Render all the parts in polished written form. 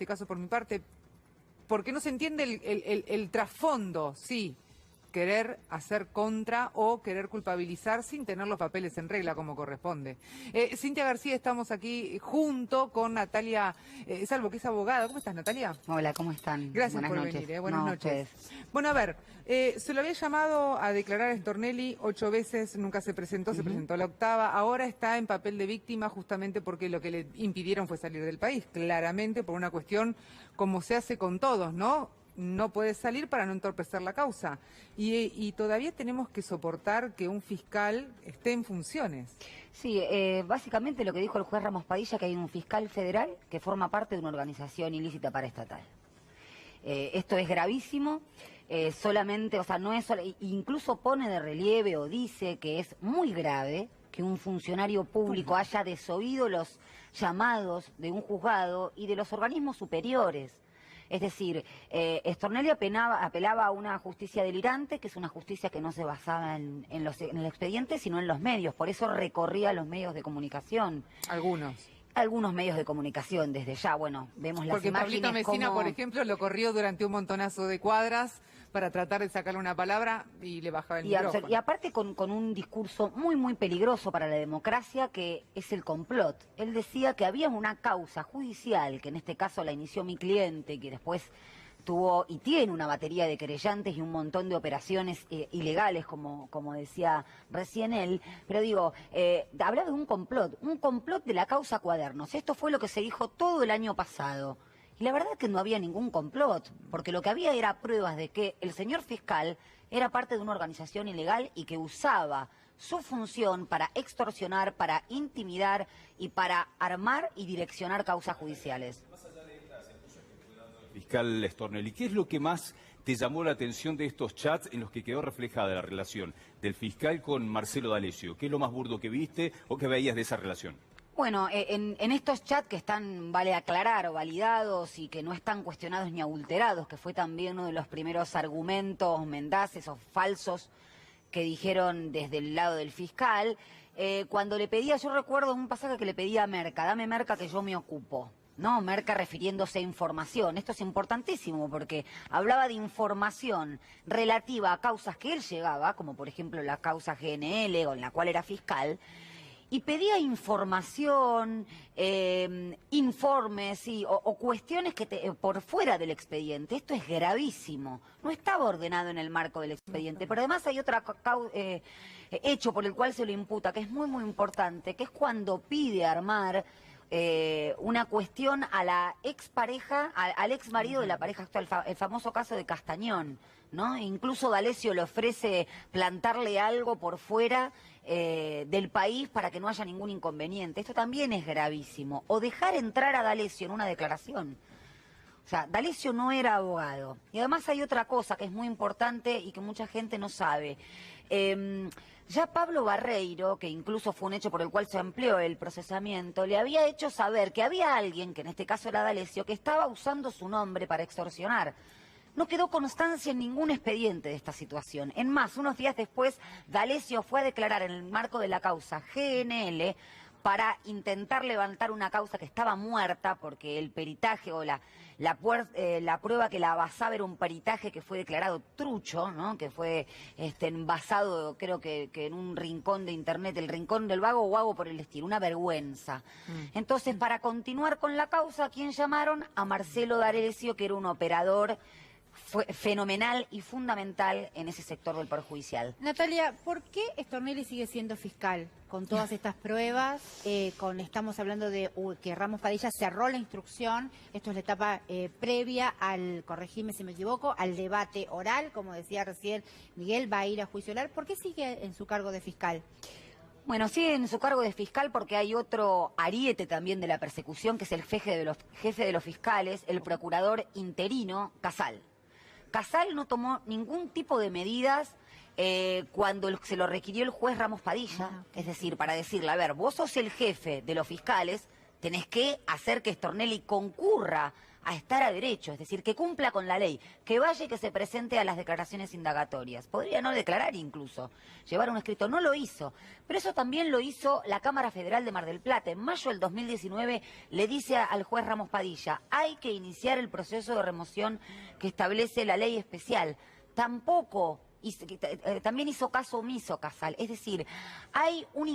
este caso por mi parte, porque no se entiende el trasfondo, sí, querer hacer contra o querer culpabilizar sin tener los papeles en regla como corresponde. Cintia García, estamos aquí junto con Natalia Salvo, que es abogada. ¿Cómo estás, Natalia? Hola, ¿cómo están? Gracias Buenas por noches. venir, buenas noches. Ustedes. Bueno, a ver, se lo había llamado a declarar a Stornelli 8 veces, nunca se presentó, se presentó la octava, ahora está en papel de víctima justamente porque lo que le impidieron fue salir del país, claramente por una cuestión como se hace con todos, ¿no? No puede salir para no entorpecer la causa. Y todavía tenemos que soportar que un fiscal esté en funciones. Sí, básicamente lo que dijo el juez Ramos Padilla, que hay un fiscal federal que forma parte de una organización ilícita paraestatal. Esto es gravísimo, solamente, o sea, no es incluso pone de relieve o dice que es muy grave que un funcionario público haya desoído los llamados de un juzgado y de los organismos superiores. Es decir, Stornelli apelaba a una justicia delirante, que es una justicia que no se basaba en el expediente, sino en los medios. Por eso recorría los medios de comunicación. Algunos medios de comunicación, desde ya, bueno, vemos las imágenes. Porque Pablito Messina, por ejemplo, lo corrió durante un montonazo de cuadras para tratar de sacarle una palabra y le bajaba el micrófono. Y aparte con un discurso muy, muy peligroso para la democracia, que es el complot. Él decía que había una causa judicial, que en este caso la inició mi cliente, que después tuvo y tiene una batería de querellantes y un montón de operaciones ilegales, como decía recién él, pero digo, habla de un complot de la causa Cuadernos. Esto fue lo que se dijo todo el año pasado. Y la verdad es que no había ningún complot, porque lo que había era pruebas de que el señor fiscal era parte de una organización ilegal y que usaba su función para extorsionar, para intimidar y para armar y direccionar causas judiciales. Fiscal Stornelli, ¿qué es lo que más te llamó la atención de estos chats en los que quedó reflejada la relación del fiscal con Marcelo D'Alessio? ¿Qué es lo más burdo que viste o que veías de esa relación? Bueno, en estos chats que están, vale aclarar, o validados y que no están cuestionados ni adulterados, que fue también uno de los primeros argumentos mendaces o falsos que dijeron desde el lado del fiscal, cuando le pedía, yo recuerdo un pasaje que le pedía a Merca, dame Merca que yo me ocupo. No, Merca refiriéndose a información. Esto es importantísimo porque hablaba de información relativa a causas que él llevaba, como por ejemplo la causa GNL, con la cual era fiscal, y pedía información, informes o cuestiones que por fuera del expediente. Esto es gravísimo. No estaba ordenado en el marco del expediente. Pero además hay otro hecho por el cual se lo imputa, que es muy, muy importante, que es cuando pide armar una cuestión a la expareja, al ex marido de la pareja actual, el famoso caso de Castañón, ¿no? Incluso D'Alessio le ofrece plantarle algo por fuera del país para que no haya ningún inconveniente. Esto también es gravísimo. O dejar entrar a D'Alessio en una declaración. O sea, D'Alessio no era abogado. Y además hay otra cosa que es muy importante y que mucha gente no sabe. Ya Pablo Barreiro, que incluso fue un hecho por el cual se amplió el procesamiento, le había hecho saber que había alguien, que en este caso era D'Alessio, que estaba usando su nombre para extorsionar. No quedó constancia en ningún expediente de esta situación. En más, unos días después, D'Alessio fue a declarar en el marco de la causa GNL para intentar levantar una causa que estaba muerta, porque el peritaje o la prueba que la basaba era un peritaje que fue declarado trucho, ¿no? Que fue basado, creo que en un rincón de internet, el rincón del vago o algo por el estilo, una vergüenza. Entonces, para continuar con la causa, ¿a quién llamaron? A Marcelo D'Alessio, que era un operador fenomenal y fundamental en ese sector del Poder Judicial. Natalia, ¿por qué Stornelli sigue siendo fiscal? Con todas estas pruebas, estamos hablando de que Ramos Padilla cerró la instrucción, esto es la etapa previa al, corregime si me equivoco, al debate oral, como decía recién Miguel, va a ir a juicio oral. ¿Por qué sigue en su cargo de fiscal? Bueno, sigue en su cargo de fiscal porque hay otro ariete también de la persecución, que es el jefe de los fiscales, el procurador interino, Casal. Casal no tomó ningún tipo de medidas cuando se lo requirió el juez Ramos Padilla, es decir, para decirle, a ver, vos sos el jefe de los fiscales, tenés que hacer que Stornelli concurra a estar a derecho, es decir, que cumpla con la ley, que vaya y que se presente a las declaraciones indagatorias. Podría no declarar incluso, llevar un escrito. No lo hizo, pero eso también lo hizo la Cámara Federal de Mar del Plata. En mayo del 2019 le dice al juez Ramos Padilla, hay que iniciar el proceso de remoción que establece la ley especial. Tampoco... también hizo caso omiso Casal, es decir, hay un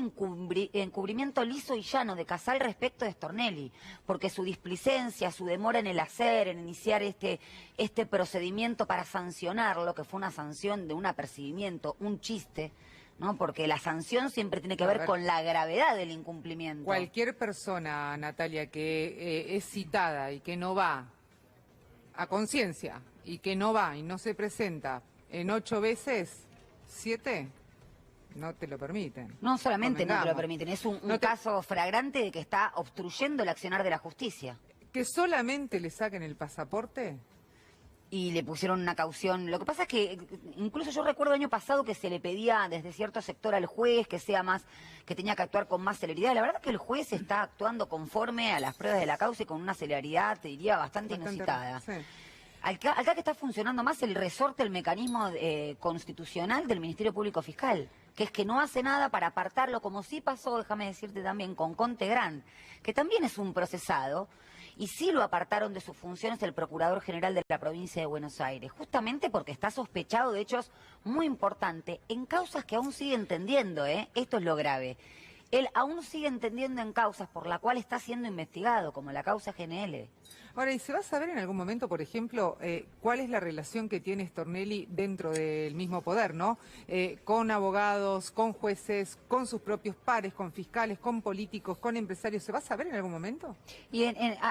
encubrimiento liso y llano de Casal respecto de Stornelli, porque su displicencia, su demora en el hacer, en iniciar este procedimiento para sancionarlo, que fue una sanción de un apercibimiento, un chiste, ¿no? Porque la sanción siempre tiene que ver con la gravedad del incumplimiento. Cualquier persona, Natalia, que es citada y que no va a conciencia, y que no va y no se presenta en 8 veces, 7, no te lo permiten. No solamente no te lo permiten, es un caso flagrante de que está obstruyendo el accionar de la justicia. ¿Que solamente le saquen el pasaporte? Y le pusieron una caución. Lo que pasa es que, incluso yo recuerdo el año pasado que se le pedía desde cierto sector al juez que sea más, que tenía que actuar con más celeridad. La verdad es que el juez está actuando conforme a las pruebas de la causa y con una celeridad, te diría, bastante inusitada. Sí. Acá que está funcionando más el resorte, el mecanismo constitucional del Ministerio Público Fiscal, que es que no hace nada para apartarlo, como sí pasó, déjame decirte también, con Conte Grant, que también es un procesado, y sí lo apartaron de sus funciones el Procurador General de la Provincia de Buenos Aires, justamente porque está sospechado de hechos muy importantes, en causas que aún sigue entendiendo, esto es lo grave. Él aún sigue entendiendo en causas por la cual está siendo investigado, como la causa GNL. Ahora, ¿y se va a saber en algún momento, por ejemplo, cuál es la relación que tiene Stornelli dentro del mismo poder, ¿no? Con abogados, con jueces, con sus propios pares, con fiscales, con políticos, con empresarios. ¿Se va a saber en algún momento? Y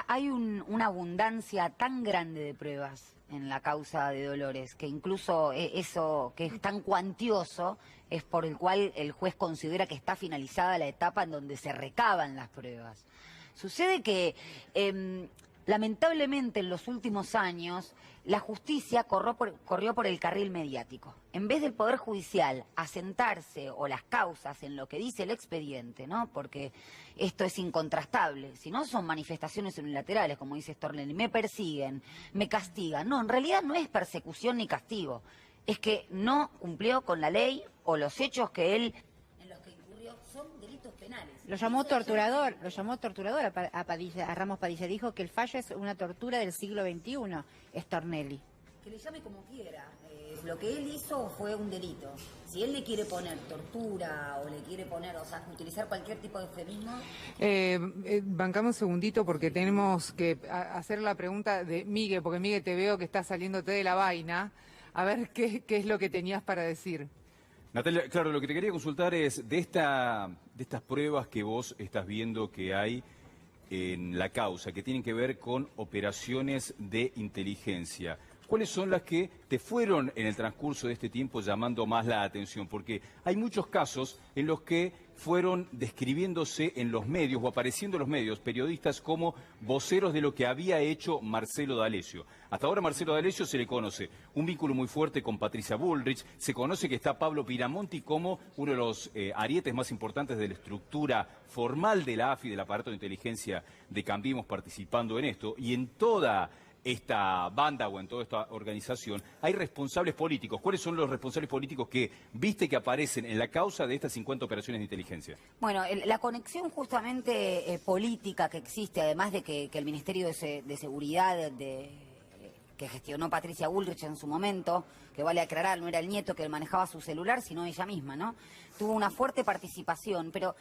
hay una abundancia tan grande de pruebas en la causa de Dolores, que incluso eso que es tan cuantioso es por el cual el juez considera que está finalizada la etapa en donde se recaban las pruebas. Sucede que lamentablemente en los últimos años la justicia corrió por el carril mediático. En vez del Poder Judicial asentarse o las causas en lo que dice el expediente, ¿no? Porque esto es incontrastable, si no son manifestaciones unilaterales, como dice Stornelli, me persiguen, me castigan. No, en realidad no es persecución ni castigo, es que no cumplió con la ley o los hechos que él en los que incurrió son delitos penales. Lo llamó torturador a Padilla, a Ramos Padilla. Dijo que el fallo es una tortura del siglo XXI, Stornelli. Que le llame como quiera. Lo que él hizo fue un delito. Si él le quiere poner tortura o le quiere poner, o sea, utilizar cualquier tipo de eufemismo... Bancame un segundito porque tenemos que hacer la pregunta de Miguel, porque Miguel, te veo que estás saliéndote de la vaina. A ver qué es lo que tenías para decir. Natalia, claro, lo que te quería consultar es de estas pruebas que vos estás viendo que hay en la causa, que tienen que ver con operaciones de inteligencia. ¿Cuáles son las que te fueron en el transcurso de este tiempo llamando más la atención? Porque hay muchos casos en los que fueron describiéndose en los medios o apareciendo en los medios periodistas como voceros de lo que había hecho Marcelo D'Alessio. Hasta ahora Marcelo D'Alessio se le conoce un vínculo muy fuerte con Patricia Bullrich, se conoce que está Pablo Piramonti como uno de los arietes más importantes de la estructura formal de la AFI, del aparato de inteligencia de Cambiemos, participando en esto, y en toda esta banda o en toda esta organización hay responsables políticos. ¿Cuáles son los responsables políticos que viste que aparecen en la causa de estas 50 operaciones de inteligencia? Bueno, la conexión justamente política que existe, además de que el Ministerio de Seguridad que gestionó Patricia Bullrich en su momento, que vale aclarar, no era el nieto que manejaba su celular, sino ella misma, ¿no? Tuvo una fuerte participación, pero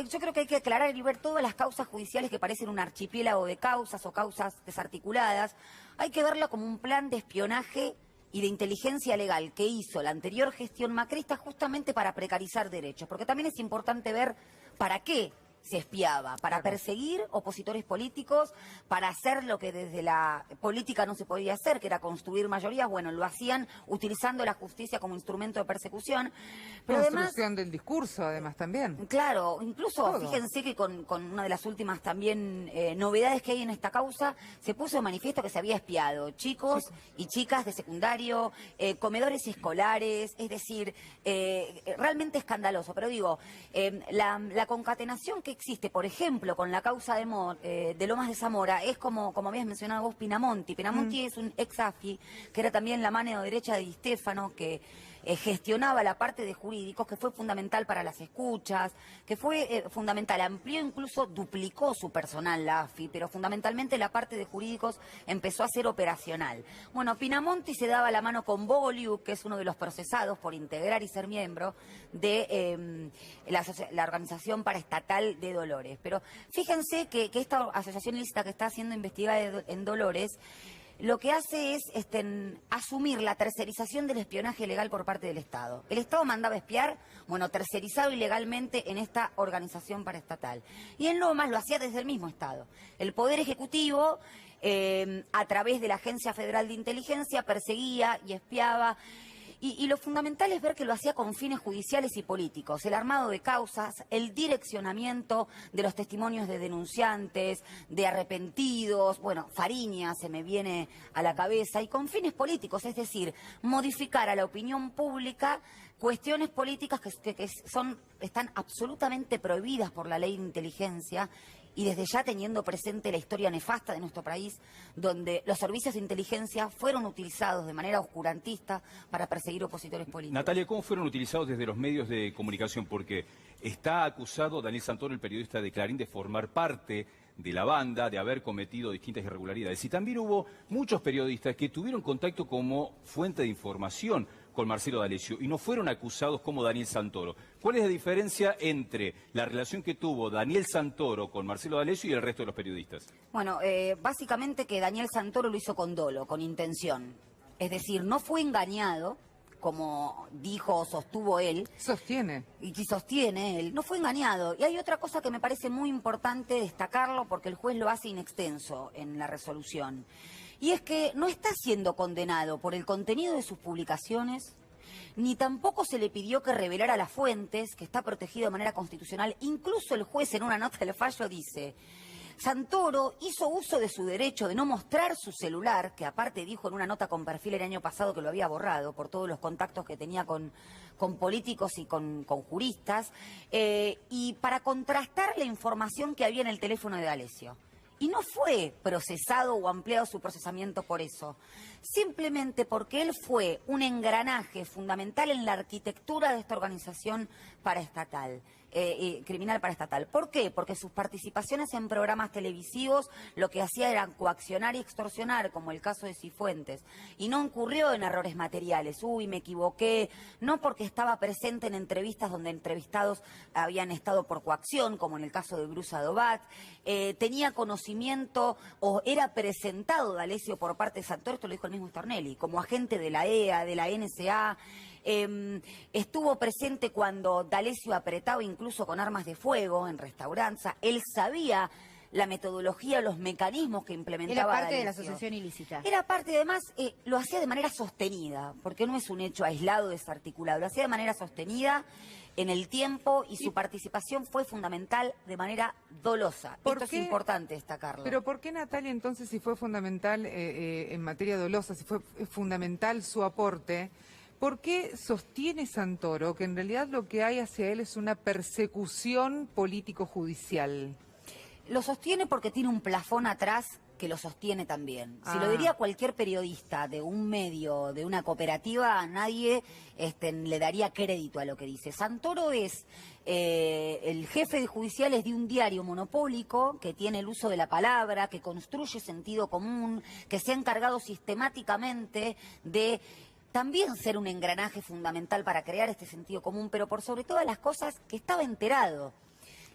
yo creo que hay que aclarar y ver todas las causas judiciales que parecen un archipiélago de causas o causas desarticuladas. Hay que verlo como un plan de espionaje y de inteligencia legal que hizo la anterior gestión macrista justamente para precarizar derechos, porque también es importante ver para qué se espiaba, para perseguir opositores políticos, para hacer lo que desde la política no se podía hacer, que era construir mayorías. Bueno, lo hacían utilizando la justicia como instrumento de persecución. Pero construcción del discurso, además, también. Claro, incluso fíjense que con una de las últimas también novedades que hay en esta causa, se puso de manifiesto que se había espiado chicos y chicas de secundario, comedores escolares, es decir, realmente escandaloso. Pero digo, la concatenación que existe, por ejemplo, con la causa de Lomas de Zamora, es como habías mencionado vos, Pinamonti. Pinamonti es un ex AFI, que era también la mano derecha de Di Stéfano, que gestionaba la parte de jurídicos, que fue fundamental para las escuchas, que fue fundamental, amplió, incluso duplicó su personal la AFI, pero fundamentalmente la parte de jurídicos empezó a ser operacional. Bueno, Pinamonti se daba la mano con Bogoliuk, que es uno de los procesados por integrar y ser miembro de la Organización Paraestatal de Dolores. Pero fíjense que esta asociación ilícita que está siendo investigada en Dolores, lo que hace es asumir la tercerización del espionaje ilegal por parte del Estado. El Estado mandaba espiar, bueno, tercerizado ilegalmente en esta organización paraestatal. Y en Lomas lo hacía desde el mismo Estado. El Poder Ejecutivo, a través de la Agencia Federal de Inteligencia, perseguía y espiaba. Y lo fundamental es ver que lo hacía con fines judiciales y políticos, el armado de causas, el direccionamiento de los testimonios de denunciantes, de arrepentidos, bueno, Fariña se me viene a la cabeza, y con fines políticos, es decir, modificar a la opinión pública cuestiones políticas que están absolutamente prohibidas por la ley de inteligencia. Y desde ya teniendo presente la historia nefasta de nuestro país, donde los servicios de inteligencia fueron utilizados de manera oscurantista para perseguir opositores políticos. Natalia, ¿cómo fueron utilizados desde los medios de comunicación? Porque está acusado Daniel Santoro, el periodista de Clarín, de formar parte de la banda, de haber cometido distintas irregularidades. Y también hubo muchos periodistas que tuvieron contacto como fuente de información con Marcelo D'Alessio y no fueron acusados como Daniel Santoro. ¿Cuál es la diferencia entre la relación que tuvo Daniel Santoro con Marcelo D'Alessio y el resto de los periodistas? Bueno, básicamente que Daniel Santoro lo hizo con dolo, con intención. Es decir, no fue engañado, como dijo o sostuvo él. Sostiene. Y que sostiene él. No fue engañado. Y hay otra cosa que me parece muy importante destacarlo, porque el juez lo hace in extenso en la resolución. Y es que no está siendo condenado por el contenido de sus publicaciones, ni tampoco se le pidió que revelara las fuentes, que está protegido de manera constitucional. Incluso el juez en una nota del fallo dice: Santoro hizo uso de su derecho de no mostrar su celular, que aparte dijo en una nota con perfil el año pasado que lo había borrado por todos los contactos que tenía con políticos y con juristas, y para contrastar la información que había en el teléfono de D'Alessio. Y no fue procesado o ampliado su procesamiento por eso, simplemente porque él fue un engranaje fundamental en la arquitectura de esta organización paraestatal, criminal paraestatal. ¿Por qué? Porque sus participaciones en programas televisivos lo que hacía era coaccionar y extorsionar, como el caso de Cifuentes, y no incurrió en errores materiales. Uy, me equivoqué, no porque estaba presente en entrevistas donde entrevistados habían estado por coacción, como en el caso de Bruce Adobat, tenía conocimiento o era presentado D'Alessio por parte de Santoro, esto lo dijo el mismo Stornelli, como agente de la EA, de la NSA. Estuvo presente cuando D'Alessio apretaba incluso con armas de fuego en restaurantes. Él sabía la metodología, los mecanismos que implementaba Era parte D'Alessio. de la asociación ilícita. Era parte, además, lo hacía de manera sostenida, porque no es un hecho aislado, desarticulado. Lo hacía de manera sostenida en el tiempo y su participación fue fundamental de manera dolosa. Esto es importante destacarlo. Pero ¿por qué, Natalia, entonces, si fue fundamental en materia dolosa, si fue fundamental su aporte, por qué sostiene Santoro que en realidad lo que hay hacia él es una persecución político-judicial? Lo sostiene porque tiene un plafón atrás que lo sostiene también. Si lo diría cualquier periodista de un medio, de una cooperativa, a nadie le daría crédito a lo que dice. Santoro es el jefe de judiciales de un diario monopólico que tiene el uso de la palabra, que construye sentido común, que se ha encargado sistemáticamente de también ser un engranaje fundamental para crear este sentido común, pero por sobre todas las cosas que estaba enterado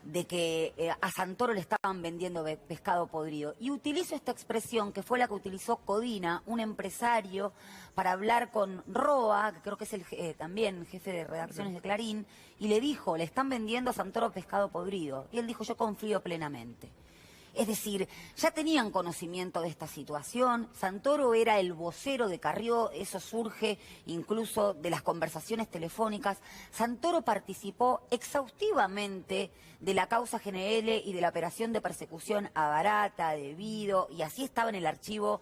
de que a Santoro le estaban vendiendo pescado podrido. Y utilizo esta expresión que fue la que utilizó Codina, un empresario, para hablar con Roa, que creo que es también jefe de redacciones de Clarín, y le dijo, le están vendiendo a Santoro pescado podrido. Y él dijo, yo confío plenamente. Es decir, ya tenían conocimiento de esta situación, Santoro era el vocero de Carrió, eso surge incluso de las conversaciones telefónicas. Santoro participó exhaustivamente de la causa GNL y de la operación de persecución a Barata, de Vido, y así estaba en el archivo,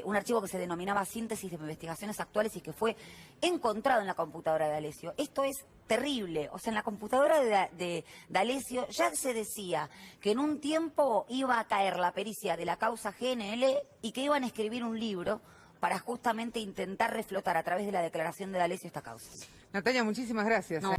un archivo que se denominaba Síntesis de Investigaciones Actuales y que fue encontrado en la computadora de D'Alessio. Esto es terrible. O sea, en la computadora de D'Alessio ya se decía que en un tiempo iba a caer la pericia de la causa GNL y que iban a escribir un libro para justamente intentar reflotar a través de la declaración de D'Alessio esta causa. Natalia, muchísimas gracias. No.